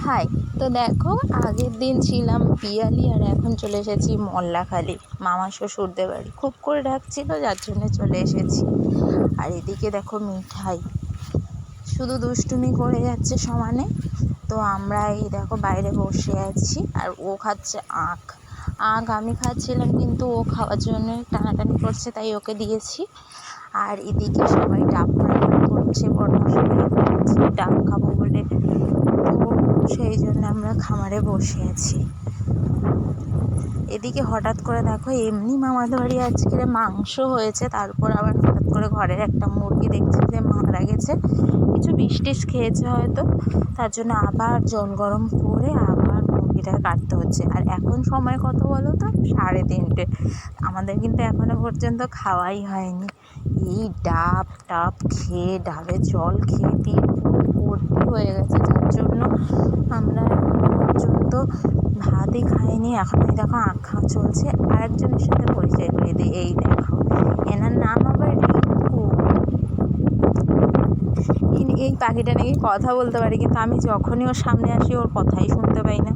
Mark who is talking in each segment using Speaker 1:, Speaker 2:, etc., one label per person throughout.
Speaker 1: High. তো দেখো, আগের দিন ছিলাম পিয়ালি আর এখন চলে এসেছি মল্লাখালি মামা শ্বশুরদের বাড়ি। খুব করে ডাকছিল, যার জন্য চলে এসেছি। আর এদিকে দেখো মিঠাই শুধু দুষ্টুমি করে যাচ্ছে সমানে। তো আমরা এই দেখো বাইরে বসে আছি আর ও খাচ্ছে আখ। আমি খাচ্ছিলাম, কিন্তু ও খাওয়ার জন্য টানাটানি করছে, তাই ওকে দিয়েছি। আর এদিকে সবাই ডাব কাটাকাটি করছে, বড়মশাই ডাব খাচ্ছে, ডাব খাবো বলে। তো সেই জন্য আমরা খামারে বসে আছি। এদিকে হঠাৎ করে দেখো, এমনি মামাদের বাড়ি আজকে মাংস হয়েছে, তারপর আবার হঠাৎ করে ঘরের একটা মুরগি দেখছি যে মারা গেছে। কিছু বিষ টিষ খেয়েছে হয়তো, তার জন্য আবার জল গরম করে আবার মুরগিটাকে কাটতে হচ্ছে। আর এখন সময় কত বলো তো? 3:30। আমাদের কিন্তু এখনো পর্যন্ত খাওয়াই হয়নি। এই ডাব খেয়ে, ডাবের জল খেয়ে পেট ভর্তি হয়ে গেছে, যার জন্য আমরা এখনো পর্যন্ত ভাতই খাইনি। এখন এই দেখো আখ খাওয়া চলছে। আরেকজনের সাথে পরিচয় করে দিই, এই দেখো, এনার নাম আবার রিঙ্কু। এই পাখিটা নাকি কথা বলতে পারে, কিন্তু আমি যখনই ওর সামনে আসি ওর কথাই শুনতে পাই না,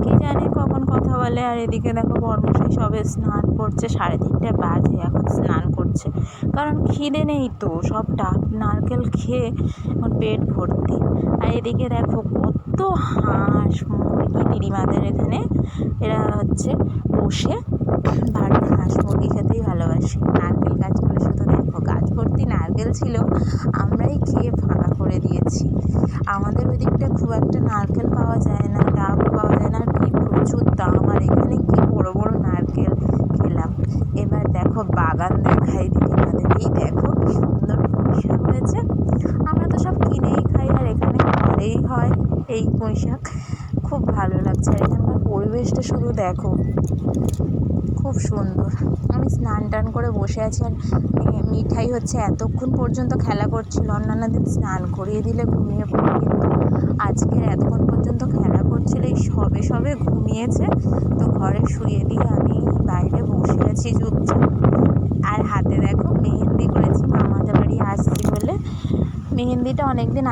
Speaker 1: কে জানে কখন কথা বলে। আর এদিকে দেখো বড়মশাই সবে স্নান করছে, 3:30 বাজে, এখন স্নান করছে, কারণ খিদে নেই তো, সব ডাব নারকেল খেয়ে আমার পেট ভর্তি। আর এদিকে দেখো কত হাঁস মুরগি দিদিমাদের এখানে, এরা হচ্ছে বসে বাড়ির হাঁস মুরগি খেতেই ভালোবাসে। নারকেল গাছগুলো শুধু দেখো, গাছ ভর্তি নারকেল ছিল, আমরাই খেয়ে ফাঁকা করে দিয়েছি। আমাদের ওই দিকটা খুব একটা নারকেল পাওয়া যায় না, ডাবও পাওয়া যায় না, আর কি প্রচুর দাম। আর এখানে কি বড় বড় নারকেল খেলাম। এবার দেখো বাগান দেখাই দিদিমাদের। এই দেখো কি সুন্দর পুঁই শাক হয়েছে। আমরা তো সব কিনেই খাই, আর এখানে ঘরেই হয় এই পুঁই শাক। খুব ভালো লাগছে। আর এখানকার পরিবেশটা শুধু দেখো, খুব সুন্দর। আমি স্নান টান করে বসে আছি, আর মিঠাই হচ্ছে এতক্ষণ পর্যন্ত খেলা করছিল। অন্যান্য দিন স্নান করিয়ে দিলে ঘুমিয়ে পড়ে, কিন্তু আজকের এতক্ষণ পর্যন্ত খেলা করছিল, এই সবে ঘুমিয়েছে। তো ঘরে শুয়ে দিয়ে আমি বাইরে বসে আছি চুপচাপ। আর হাতে দেখো মেহেন্দি করেছি, মামাদের বাড়ি আসছি বলে। মেহেন্দিটা অনেকদিন